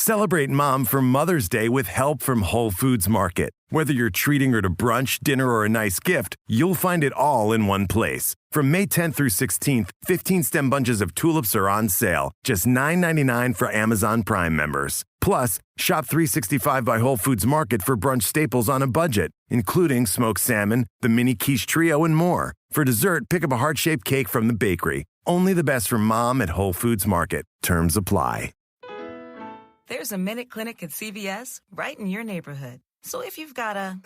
Celebrate Mom for Mother's Day with help from Whole Foods Market. Whether you're treating her to brunch, dinner, or a nice gift, you'll find it all in one place. From May 10th through 16th, 15-stem bunches of tulips are on sale, just $9.99 for Amazon Prime members. Plus, shop 365 by Whole Foods Market for brunch staples on a budget, including smoked salmon, the mini quiche trio, and more. For dessert, pick up a heart-shaped cake from the bakery. Only the best for Mom at Whole Foods Market. Terms apply. There's a Minute Clinic at CVS right in your neighborhood. So if you've got a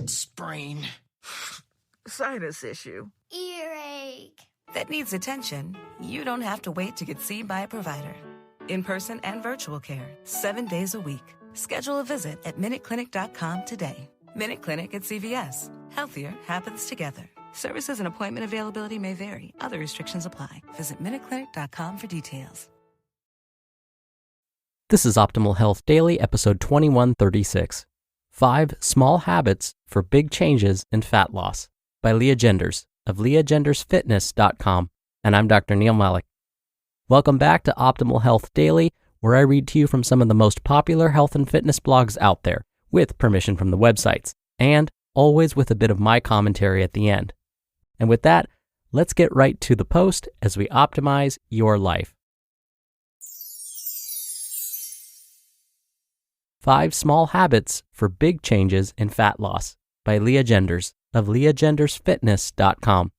sprain, sinus issue, earache that needs attention, you don't have to wait to get seen by a provider. In-person and virtual care, 7 days a week. Schedule a visit at MinuteClinic.com today. Minute Clinic at CVS. Healthier happens together. Services and appointment availability may vary. Other restrictions apply. Visit MinuteClinic.com for details. This is Optimal Health Daily, episode 2136. 5 Small Habits for Big Changes in Fat Loss by Lea Genders of LeaGendersFitness.com. And I'm Dr. Neil Malik. Welcome back to Optimal Health Daily, where I read to you from some of the most popular health and fitness blogs out there, with permission from the websites, and always with a bit of my commentary at the end. And with that, let's get right to the post as we optimize your life. 5 Small Habits for Big Changes in Fat Loss by Lea Genders of LeaGendersFitness.com.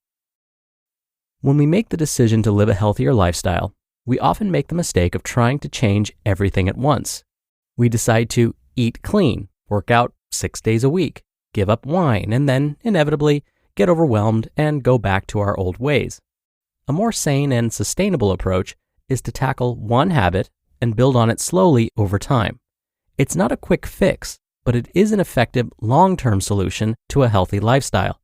When we make the decision to live a healthier lifestyle, we often make the mistake of trying to change everything at once. We decide to eat clean, work out 6 days a week, give up wine, and then, inevitably, get overwhelmed and go back to our old ways. A more sane and sustainable approach is to tackle one habit and build on it slowly over time. It's not a quick fix, but it is an effective long-term solution to a healthy lifestyle.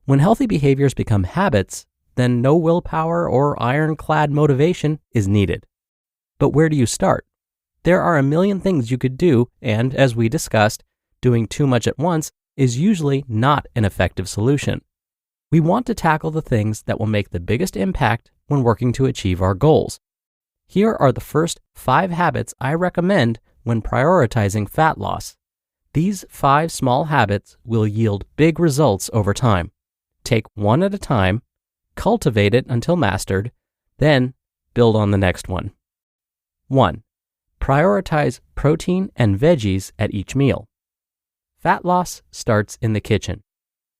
When healthy behaviors become habits, then no willpower or ironclad motivation is needed. But where do you start? There are a million things you could do, and as we discussed, doing too much at once is usually not an effective solution. We want to tackle the things that will make the biggest impact when working to achieve our goals. Here are the first 5 habits I recommend when prioritizing fat loss. These 5 small habits will yield big results over time. Take one at a time, cultivate it until mastered, then build on the next one. 1. Prioritize protein and veggies at each meal. Fat loss starts in the kitchen.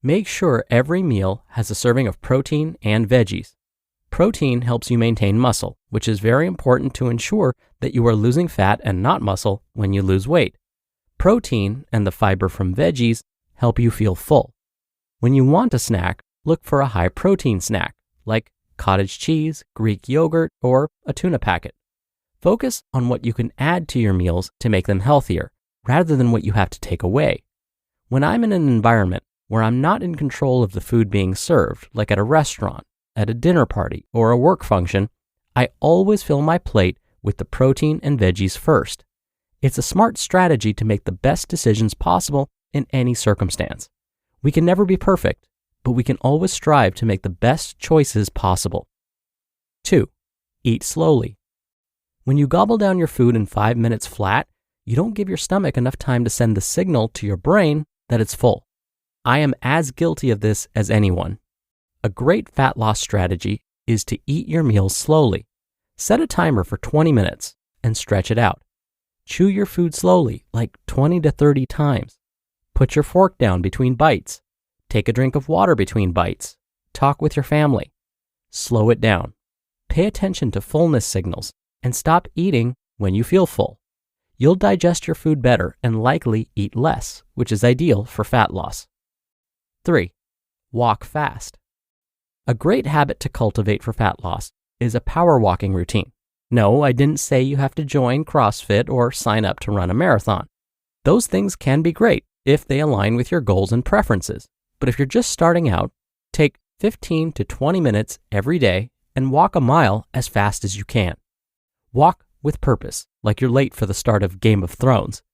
Make sure every meal has a serving of protein and veggies. Protein helps you maintain muscle, which is very important to ensure that you are losing fat and not muscle when you lose weight. Protein and the fiber from veggies help you feel full. When you want a snack, look for a high-protein snack, like cottage cheese, Greek yogurt, or a tuna packet. Focus on what you can add to your meals to make them healthier, rather than what you have to take away. When I'm in an environment where I'm not in control of the food being served, like at a restaurant, at a dinner party, or a work function, I always fill my plate with the protein and veggies first. It's a smart strategy to make the best decisions possible in any circumstance. We can never be perfect, but we can always strive to make the best choices possible. 2. Eat slowly. When you gobble down your food in 5 minutes flat, you don't give your stomach enough time to send the signal to your brain that it's full. I am as guilty of this as anyone. A great fat loss strategy is to eat your meals slowly. Set a timer for 20 minutes and stretch it out. Chew your food slowly, like 20 to 30 times. Put your fork down between bites. Take a drink of water between bites. Talk with your family. Slow it down. Pay attention to fullness signals and stop eating when you feel full. You'll digest your food better and likely eat less, which is ideal for fat loss. 3. Walk fast. A great habit to cultivate for fat loss is a power walking routine. No, I didn't say you have to join CrossFit or sign up to run a marathon. Those things can be great if they align with your goals and preferences. But if you're just starting out, take 15 to 20 minutes every day and walk a mile as fast as you can. Walk with purpose, like you're late for the start of Game of Thrones.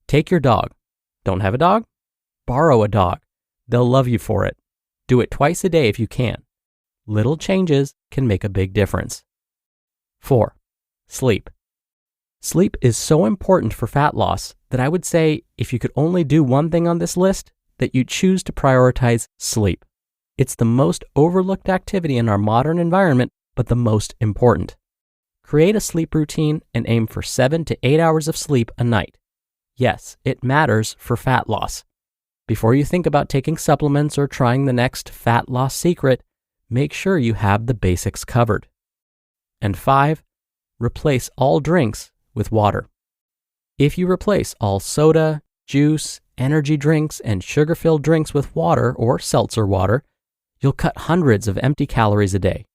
Take your dog. Don't have a dog? Borrow a dog. They'll love you for it. Do it twice a day if you can. Little changes can make a big difference. 4. Sleep. Sleep is so important for fat loss that I would say if you could only do one thing on this list, that you choose to prioritize sleep. It's the most overlooked activity in our modern environment, but the most important. Create a sleep routine and aim for 7 to 8 hours of sleep a night. Yes, it matters for fat loss. Before you think about taking supplements or trying the next fat loss secret, make sure you have the basics covered. And 5, replace all drinks with water. If you replace all soda, juice, energy drinks, and sugar-filled drinks with water or seltzer water, you'll cut hundreds of empty calories a day.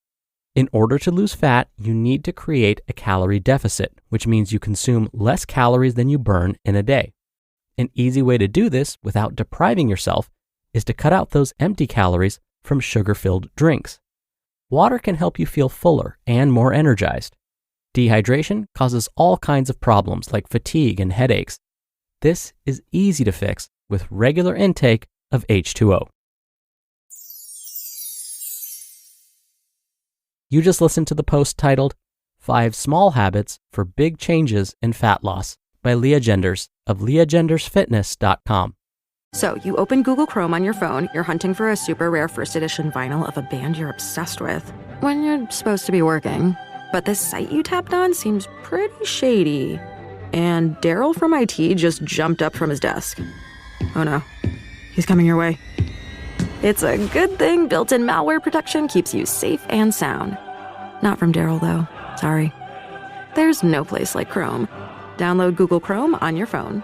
In order to lose fat, you need to create a calorie deficit, which means you consume less calories than you burn in a day. An easy way to do this without depriving yourself is to cut out those empty calories from sugar-filled drinks. Water can help you feel fuller and more energized. Dehydration causes all kinds of problems like fatigue and headaches. This is easy to fix with regular intake of H2O. You just listened to the post titled 5 Small Habits for Big Changes in Fat Loss by Lea Genders of leagendersfitness.com. So you open Google Chrome on your phone, you're hunting for a super rare first edition vinyl of a band you're obsessed with when you're supposed to be working. But this site you tapped on seems pretty shady. And Daryl from IT just jumped up from his desk. Oh no, he's coming your way. It's a good thing built-in malware protection keeps you safe and sound. Not from Daryl, though. Sorry. There's no place like Chrome. Download Google Chrome on your phone.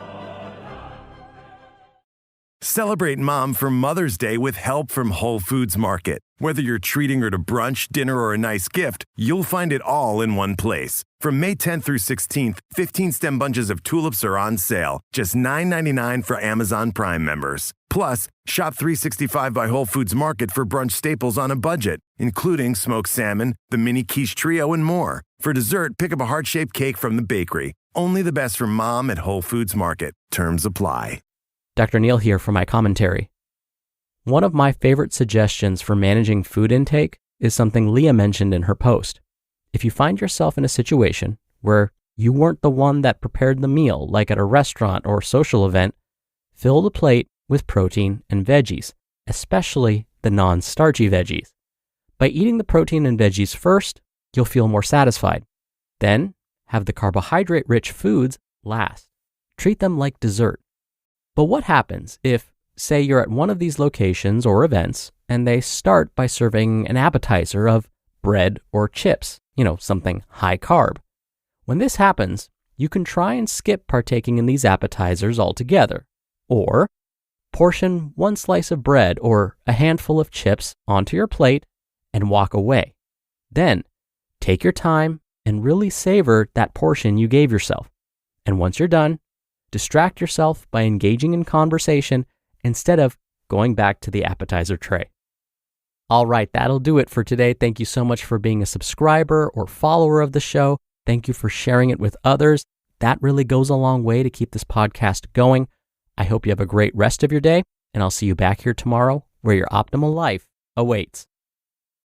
Celebrate Mom for Mother's Day with help from Whole Foods Market. Whether you're treating her to brunch, dinner, or a nice gift, you'll find it all in one place. From May 10th through 16th, 15 stem bunches of tulips are on sale, just $9.99 for Amazon Prime members. Plus, shop 365 by Whole Foods Market for brunch staples on a budget, including smoked salmon, the mini quiche trio, and more. For dessert, pick up a heart-shaped cake from the bakery. Only the best for Mom at Whole Foods Market. Terms apply. Dr. Neil here for my commentary. One of my favorite suggestions for managing food intake is something Lea mentioned in her post. If you find yourself in a situation where you weren't the one that prepared the meal, like at a restaurant or social event, fill the plate with protein and veggies, especially the non-starchy veggies. By eating the protein and veggies first, you'll feel more satisfied. Then, have the carbohydrate-rich foods last. Treat them like dessert. But what happens if, say, you're at one of these locations or events and they start by serving an appetizer of bread or chips, something high carb? When this happens, you can try and skip partaking in these appetizers altogether, or portion one slice of bread or a handful of chips onto your plate and walk away. Then, take your time and really savor that portion you gave yourself. And once you're done, distract yourself by engaging in conversation instead of going back to the appetizer tray. All right, that'll do it for today. Thank you so much for being a subscriber or follower of the show. Thank you for sharing it with others. That really goes a long way to keep this podcast going. I hope you have a great rest of your day, and I'll see you back here tomorrow where your optimal life awaits.